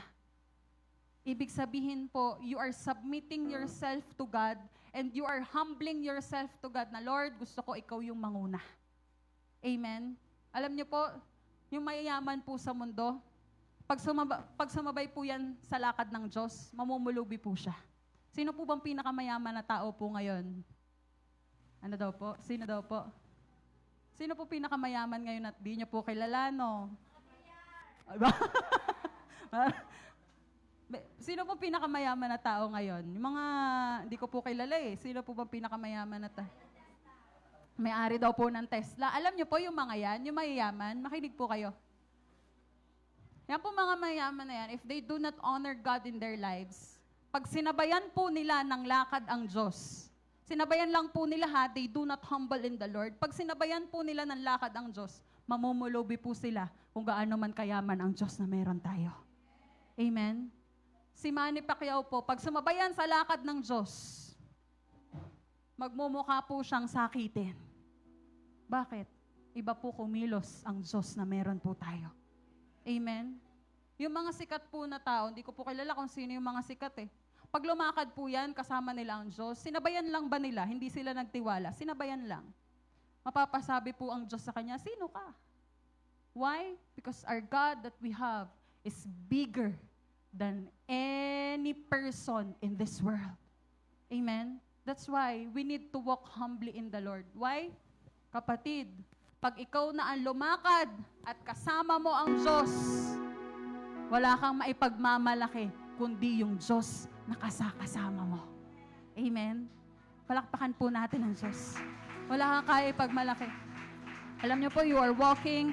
Ibig sabihin po, you are submitting yourself to God and you are humbling yourself to God na, Lord, gusto ko ikaw yung manguna. Amen? Alam niyo po, yung mayayaman po sa mundo, pag sumabay po yan sa lakad ng Diyos, mamumulubi po siya. Sino po bang pinakamayaman na tao po ngayon? Ano daw po? Sino daw po? Sino po pinakamayaman ngayon at di niyo po kilala, no? Sino po pinakamayaman na tao ngayon? Yung mga, hindi ko po kilala eh. Sino po bang pinakamayaman na tao? May-ari daw po ng Tesla. Alam niyo po yung mga yan, yung mayayaman, makinig po kayo. Yan po mga mayayaman na yan, if they do not honor God in their lives, pag sinabayan po nila ng lakad ang Diyos, Sinabayan lang po nila they do not humble in the Lord. Pag sinabayan po nila ng lakad ang Diyos, mamumulobi po sila kung gaano man kayaman ang Diyos na meron tayo. Amen? Si Manny Pacquiao po, pag sumabayan sa lakad ng Diyos, magmumukha po siyang sakitin. Bakit? Iba po kumilos ang Diyos na meron po tayo. Amen? Yung mga sikat po na tao, hindi ko po kilala kung sino yung mga sikat eh. Pag lumakad po yan, kasama nila ang Diyos, sinabayan lang ba nila? Hindi sila nagtiwala, sinabayan lang. Mapapasabi po ang Diyos sa kanya, sino ka? Why? Because our God that we have is bigger than any person in this world. Amen? That's why we need to walk humbly in the Lord. Why? Kapatid, pag ikaw na ang lumakad at kasama mo ang Diyos, wala kang maipagmamalaki kundi yung Diyos na kasama mo. Amen? Palakpakan po natin ang Diyos. Wala kang kaya ipagmalaki. Alam niyo po, you are walking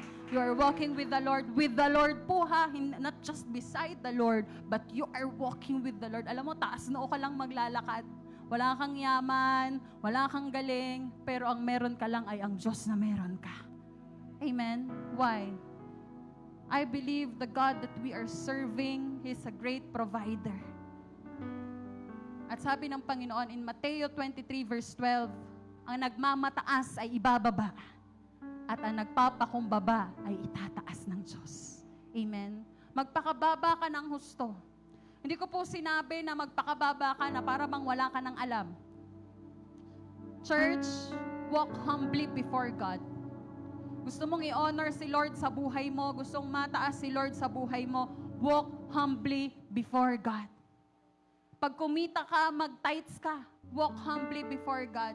with the Lord. With the Lord po ha, not just beside the Lord, but you are walking with the Lord. Alam mo, taas noo ka lang maglalakad. Wala kang yaman, wala kang galing, pero ang meron ka lang ay ang Diyos na meron ka. Amen? Why? I believe the God that we are serving, He's a great provider. At sabi ng Panginoon in Mateo 23 verse 12, ang nagmamataas ay ibababa, at ang nagpapakumbaba ay itataas ng Diyos. Amen? Magpakababa ka ng husto. Hindi ko po sinabi na magpakababa ka na para bang wala ka ng alam. Church, walk humbly before God. Gusto mong i-honor si Lord sa buhay mo, gustong mataas si Lord sa buhay mo, walk humbly before God. Pag kumita ka, mag-tithes ka, walk humbly before God.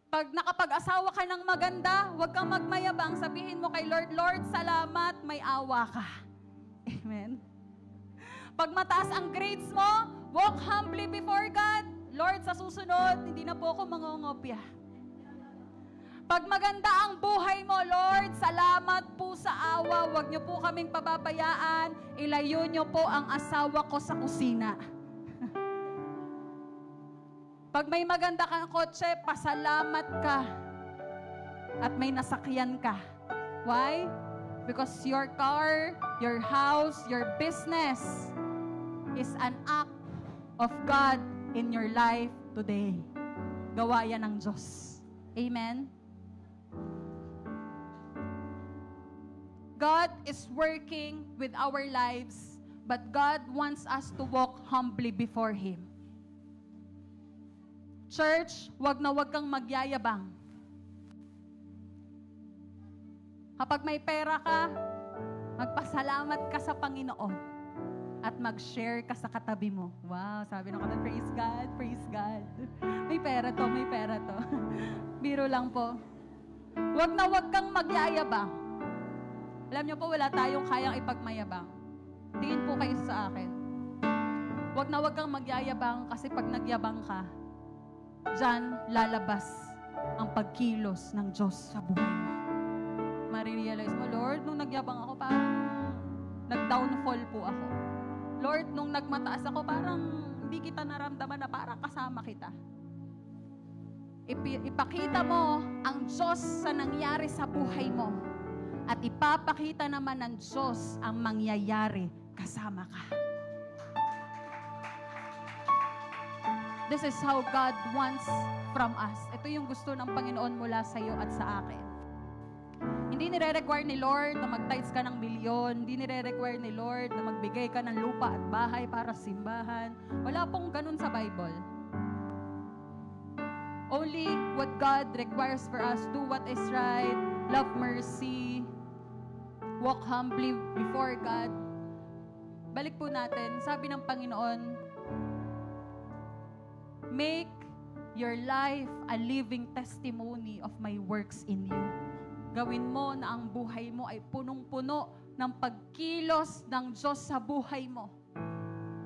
Pag nakapag-asawa ka ng maganda, huwag kang magmayabang, sabihin mo kay Lord, Lord, salamat, may awa ka. Amen. Pag mataas ang grades mo, walk humbly before God. Lord, sa susunod, hindi na po ako mangongopya. Pag maganda ang buhay mo, Lord, salamat po sa awa. Huwag niyo po kaming pababayaan. Ilayo niyo po ang asawa ko sa kusina. Pag may maganda kang kotse, pasalamat ka. At may nasakyan ka. Why? Because your car, your house, your business is an act of God in your life today. Gawa yan ng Diyos. Amen? God is working with our lives, but God wants us to walk humbly before Him. Church, wag na wag kang magyayabang. Kapag may pera ka, magpasalamat ka sa Panginoon at mag-share ka sa katabi mo. Wow, sabi ng katabi, praise God, praise God. May pera to, may pera to. Biro lang po. Wag na wag kang magyayabang. Alam niyo po, wala tayong kayang ipagmayabang. Tingin po kayo sa akin. Wag na wag kang magyayabang kasi pag nagyabang ka, diyan lalabas ang pagkilos ng Diyos sa buhay mo. Marirealize mo, Lord, nung nagyabang ako, parang nag-downfall po ako. Lord, nung nagmataas ako, parang hindi kita naramdaman na parang kasama kita. Ipakita mo ang Diyos sa nangyari sa buhay mo at ipapakita naman ng Diyos ang mangyayari kasama ka. This is how God wants from us. Ito yung gusto ng Panginoon mula sa iyo at sa akin. Hindi nire-require ni Lord na mag-tithes ka ng milyon. Hindi nire-require ni Lord na magbigay ka ng lupa at bahay para simbahan. Wala pong ganun sa Bible. Only what God requires for us, do what is right, love mercy, walk humbly before God. Balik po natin, sabi ng Panginoon, make your life a living testimony of my works in you. Gawin mo na ang buhay mo ay punong-puno ng pagkilos ng Diyos sa buhay mo.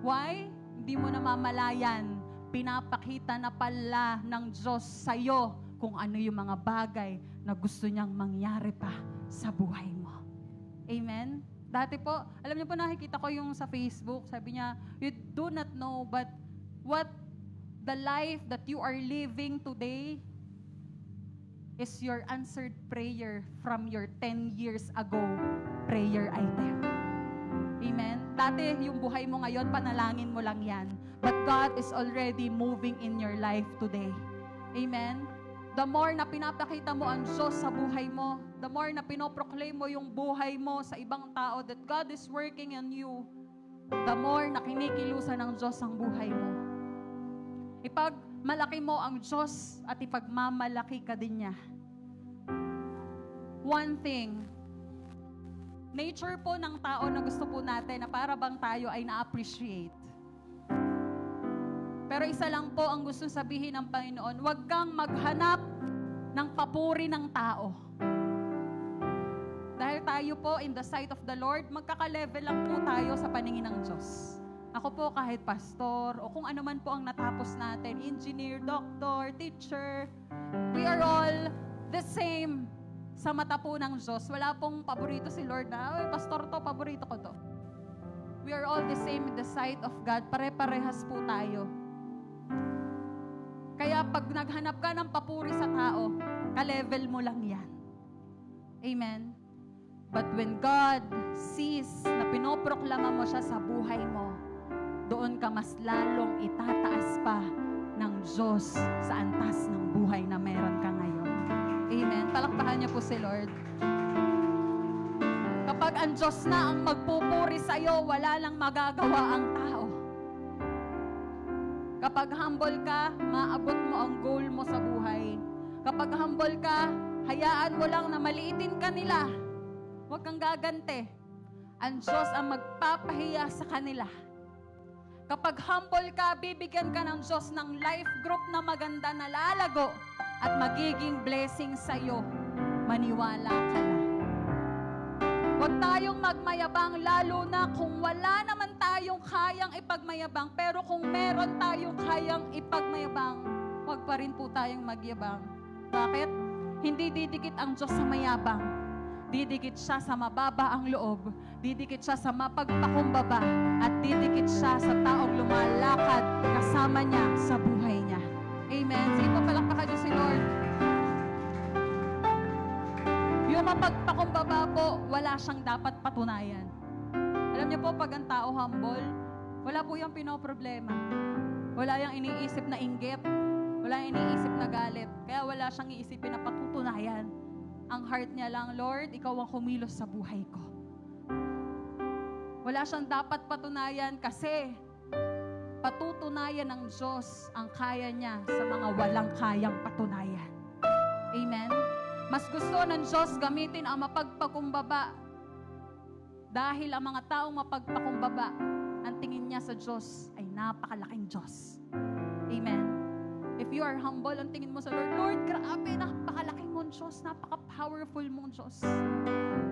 Why? Hindi mo namamalayan. Pinapakita na pala ng Diyos sa'yo kung ano yung mga bagay na gusto niyang mangyari pa sa buhay mo. Amen? Dati po, alam niyo po nakikita ko yung sa Facebook, sabi niya, you do not know but what the life that you are living today is your answered prayer from your 10 years ago prayer item. Amen? Dati yung buhay mo ngayon, panalangin mo lang yan. But God is already moving in your life today. Amen? The more na pinapakita mo ang Diyos sa buhay mo, the more na pinoproclaim mo yung buhay mo sa ibang tao that God is working on you, the more na kinikilusan ng Diyos ang buhay mo. Ipagmalaki mo ang Diyos at ipagmamalaki ka din niya. One thing, nature po ng tao na gusto po natin na para bang tayo ay na-appreciate. Pero isa lang po ang gusto sabihin ng Panginoon, huwag kang maghanap ng papuri ng tao. Dahil tayo po, in the sight of the Lord, magkaka-level lang po tayo sa paningin ng Diyos. Ako po kahit pastor, o kung ano man po ang natapos natin, engineer, doctor, teacher, we are all the same sa mata po ng Diyos. Wala pong paborito si Lord na, pastor to, paborito ko to. We are all the same in the sight of God. Pare-parehas po tayo. Kaya pag naghanap ka ng papuri sa tao, ka-level mo lang yan. Amen? But when God sees na pinoproklama mo siya sa buhay mo, doon ka mas lalong itataas pa ng Diyos sa antas ng buhay na meron ka ngayon. Amen? Palakpakan niyo po si Lord. Kapag ang Diyos na ang magpupuri sa iyo, wala lang magagawa ang tao. Kapag humble ka, maabot mo ang goal mo sa buhay. Kapag humble ka, hayaan mo lang na maliitin ka nila. Huwag kang gagante. Ang Diyos ang magpapahiya sa kanila. Kapag humble ka, bibigyan ka ng Diyos ng life group na maganda na lalago at magiging blessing sa iyo. Maniwala ka na. Huwag tayong magmayabang, lalo na kung wala naman tayong kayang ipagmayabang. Pero kung meron tayong kayang ipagmayabang, huwag pa rin po tayong magyabang. Bakit? Hindi didikit ang Diyos sa mayabang. Didikit siya sa mababa ang loob. Didikit siya sa mapagpakumbaba. At didikit siya sa taong lumalakad kasama niya sa buhay niya. Amen. Sige po, palakpakan niyo si Lord. Yung mapagpakumbaba po, wala siyang dapat patunayan. Alam niyo po, pag ang tao humble, wala po yung pinoproblema. Wala yung iniisip na inggit. Wala yung iniisip na galit. Kaya wala siyang iisipin na patutunayan. Ang heart niya lang, Lord, ikaw ang kumilos sa buhay ko. Wala siyang dapat patunayan kasi patutunayan ng Diyos ang kaya niya sa mga walang kayang patunayan. Amen? Mas gusto ng Diyos gamitin ang mapagpakumbaba dahil ang mga taong mapagpakumbaba, ang tingin niya sa Diyos ay napakalaking Diyos. Amen? If you are humble, ang tingin mo sa Lord, Lord, grabe, napakalaking mong Diyos, napaka-powerful mong Diyos.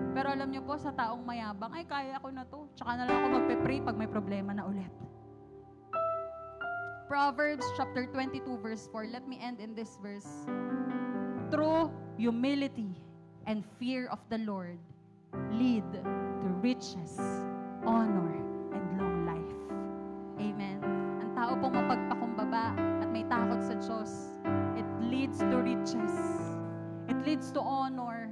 Pero alam niyo po, sa taong mayabang, ay kaya ko na to. Tsaka na lang ako magpe-pray pag may problema na ulit. Proverbs chapter 22 verse 4. Let me end in this verse. True humility and fear of the Lord lead to riches, honor, and long life. Amen. Ang tao pong mapagpakumbaba at may takot sa Diyos, it leads to riches, it leads to honor,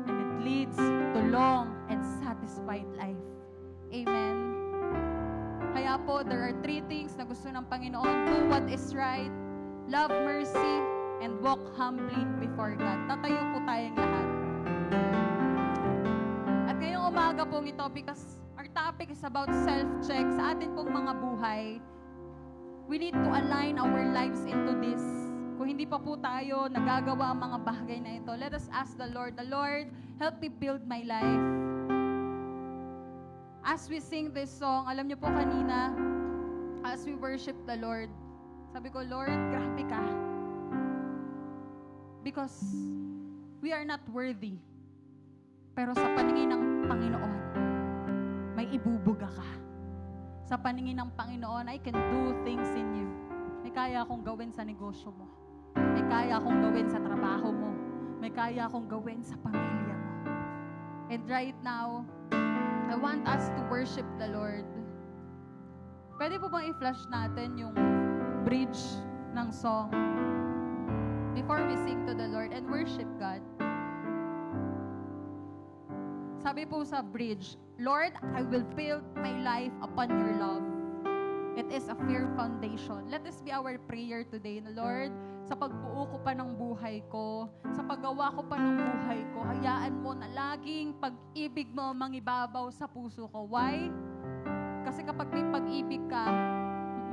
and it leads to long and satisfied life. Amen. Kaya po, there are 3 things na gusto ng Panginoon. Do what is right, love mercy, and walk humbly before God. Tatayo po tayong lahat. At ngayong umaga pong ito, because our topic is about self-check sa atin pong mga buhay, we need to align our lives into this. Kung hindi pa po tayo nagagawa ang mga bagay na ito, let us ask the Lord, help me build my life. As we sing this song, alam niyo po kanina, as we worship the Lord, sabi ko, Lord, grabe ka. Because we are not worthy. Pero sa paningin ng Panginoon, may ibubuga ka. Sa paningin ng Panginoon, I can do things in you. May kaya akong gawin sa negosyo mo. May kaya akong gawin sa trabaho mo. May kaya akong gawin sa pamilya mo. And right now, I want us to worship the Lord. Pwede po bang i-flash natin yung bridge ng song before we sing to the Lord and worship God. Sabi po sa bridge, Lord, I will build my life upon your love. It is a firm foundation. Let this be our prayer today, na Lord, sa pagbuo ko pa ng buhay ko, sa paggawa ko pa ng buhay ko, hayaan mo na laging pag-ibig mo mangibabaw sa puso ko. Why? Kasi kapag may pag-ibig ka,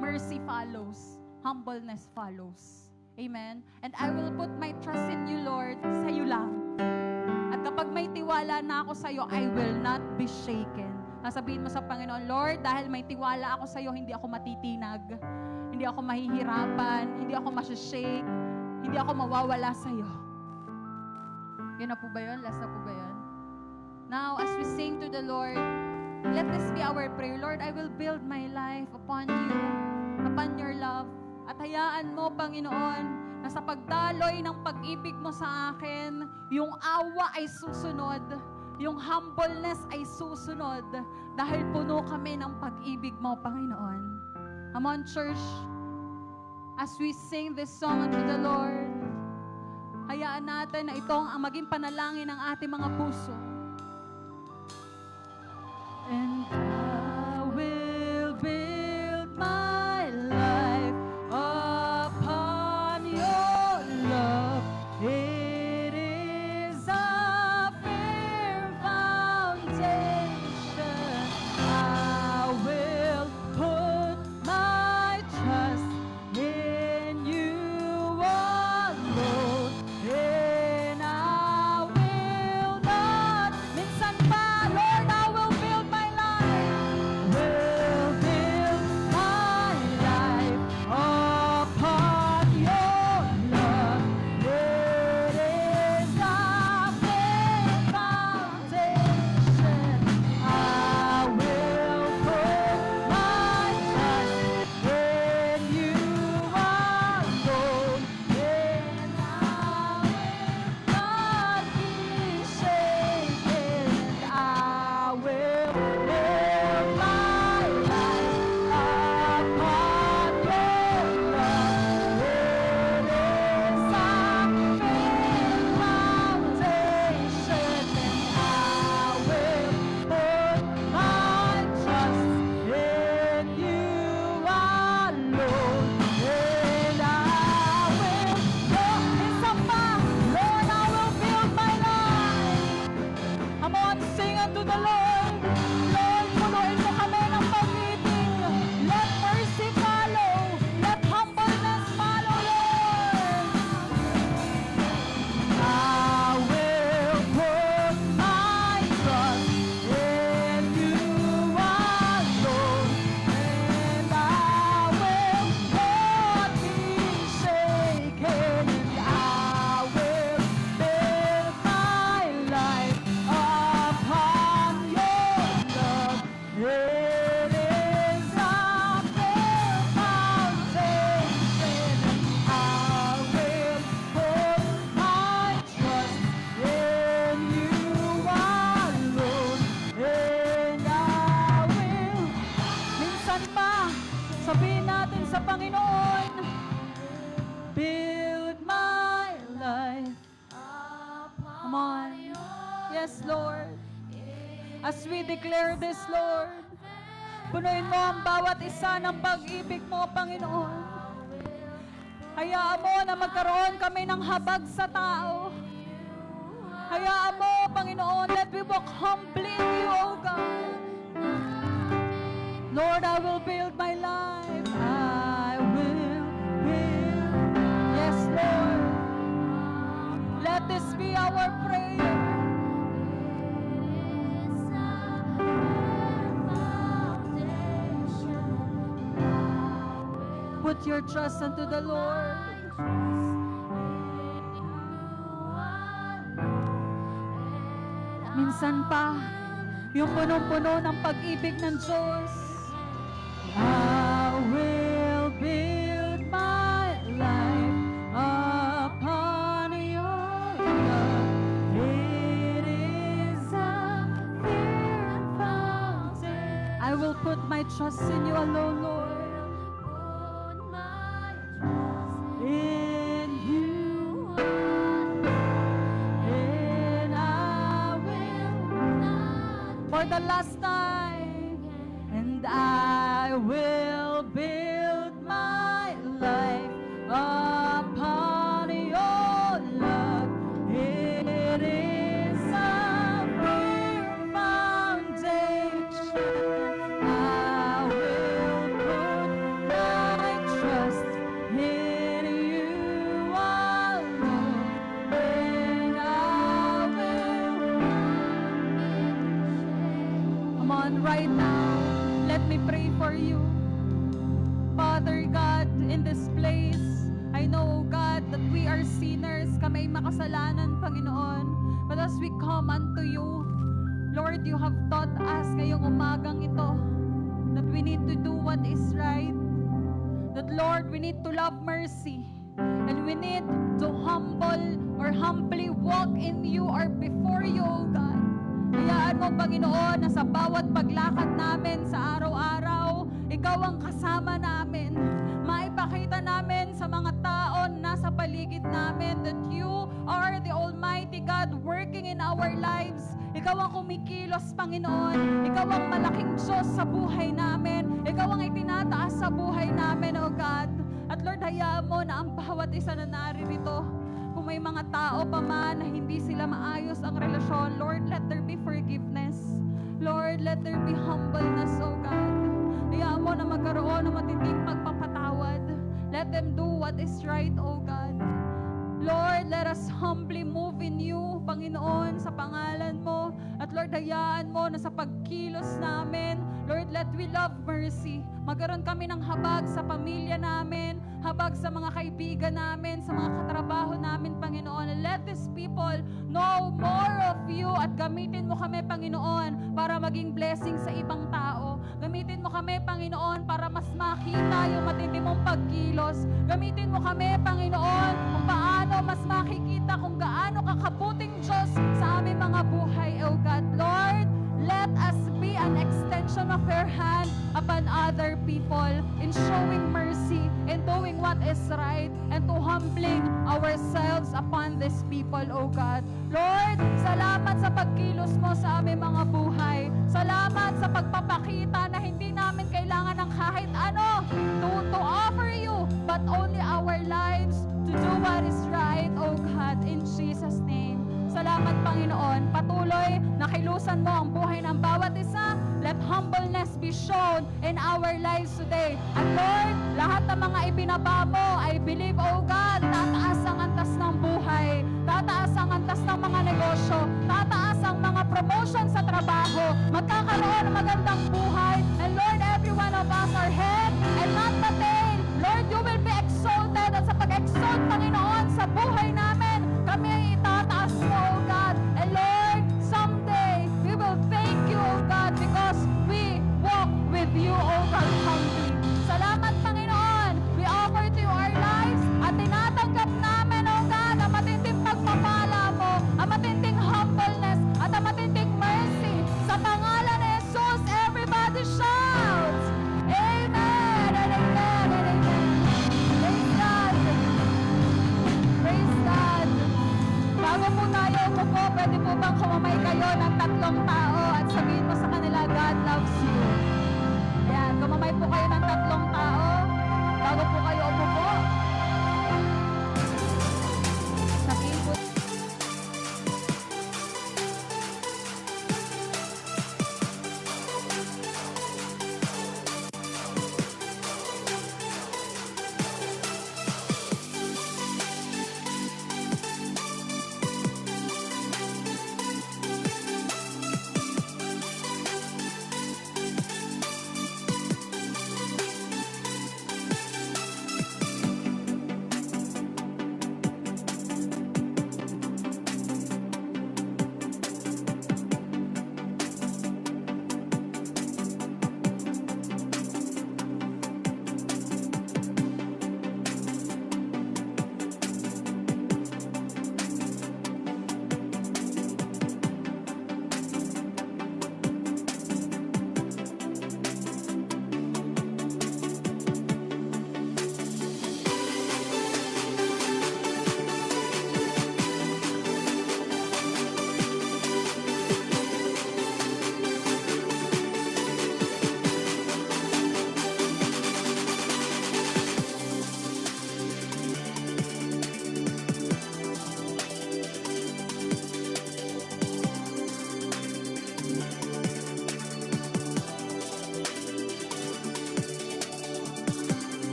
mercy follows, humbleness follows. Amen? And I will put my trust in you, Lord, sa iyo lang. At kapag may tiwala na ako sa iyo, I will not be shaken. Sasabihin mo sa Panginoon, Lord, dahil may tiwala ako sa iyo, hindi ako matitinag, hindi ako mahihirapan, hindi ako masashake, hindi ako mawawala sa iyo. Yun na po ba yun? Last na po ba yun? Now, as we sing to the Lord, let this be our prayer. Lord, I will build my life upon you, upon your love. At hayaan mo, Panginoon, na sa pagdaloy ng pag-ibig mo sa akin, yung awa ay susunod, yung humbleness ay susunod, dahil puno kami ng pag-ibig mo, Panginoon. Come on, church, as we sing this song unto the Lord, hayaan natin na itong ang maging panalangin ng ating mga puso. And I will build my life upon your love. It is a firm foundation. I will put my trust in you alone. And I will not, minsan pa, Lord, I will build my life. Will build my life upon your love. It is a firm foundation. I will put my trust in you alone. And I will not be shaken. I will live my life upon your love. It is a firm foundation. And I will put my trust in you alone. And I will, Lord, I will build my life. Come on, sing unto the Lord. Lord, punuin mo kami ng pag-ibig. Let mercy follow. Let humbleness follow, Lord. I will put my trust in you alone. And I will not be shaken. And I will build my life upon your love. It is a firm foundation. I will put my trust in you alone. And I will, minsan pa, sabihin natin sa Panginoon, build my life. Come on. Yes, Lord. As we declare this, Lord, punuin mo ang bawat isa ng pag-ibig mo, Panginoon. Hayaan mo na magkaroon kami ng habag sa tao. Hayaan mo, Panginoon, let me walk humbly in you, O God. Lord, I will build my life. I will build. Yes, Lord. Let this be our prayer. Put your trust unto the Lord. Minsan pa, yung punong-puno ng pag-ibig ng Diyos. I will build my life upon your love. It is a firm foundation. I will put my trust in you alone, Lord. Panginoon, right now, let me pray for you. Father God, in this place, I know, O God, that we are sinners, kami ay makasalanan, Panginoon. But as we come unto you, Lord, you have taught us ngayong umagang ito that we need to do what is right. That, Lord, we need to love mercy. And we need to humbly walk in you or before you, O God. Hayaan mo, Panginoon, na sa bawat paglakad namin sa araw-araw, ikaw ang kasama namin. Maipakita namin sa mga tao na nasa paligid namin that you are the Almighty God working in our lives. Ikaw ang kumikilos, Panginoon. Ikaw ang malaking Diyos sa buhay namin. Ikaw ang itinataas sa buhay namin, O God. At Lord, hayaan mo na ang bawat isa na naririto, kung may mga tao pa man na hindi sila maayos ang relasyon, Lord, let there be forgiveness. Lord, let there be humbleness, O God. Hayaan mo na magkaroon ng matinding pagpapatawad. Let them do what is right, O God. Lord, let us humbly move in you, Panginoon, sa pangalan mo. At Lord, hayaan mo na sa pagkilos namin, Lord, let we love mercy. Magkaroon kami ng habag sa pamilya namin, habag sa mga kaibigan namin, sa mga katrabaho namin, Panginoon. Let these people know more of you at gamitin mo kami, Panginoon, para maging blessing sa ibang tao. Gamitin mo kami, Panginoon, para mas makita yung matindi mong pagkilos. Gamitin mo kami, Panginoon, kung paano mas makikita kung gaano kakabuting Diyos sa aming mga buhay, O God. Lord, let us be an extension of your hand upon other people in showing mercy, in doing what is right, and to humbling ourselves upon these people, O God. Lord, salamat sa pagkilos mo sa aming mga buhay. Salamat sa pagpapakita na hindi namin kailangan ng kahit ano to offer you, but only our lives to do what is right, O God, in Jesus' name. Salamat, Panginoon. Patuloy na kilusan mo ang buhay ng bawat isa. Let humbleness be shown in our lives today. At Lord, lahat ng mga ibinaba mo, I believe, O God, tataas ang antas ng buhay, tataas ang antas ng mga negosyo, tataas ang mga promotion sa trabaho, magkakaroon ng magandang buhay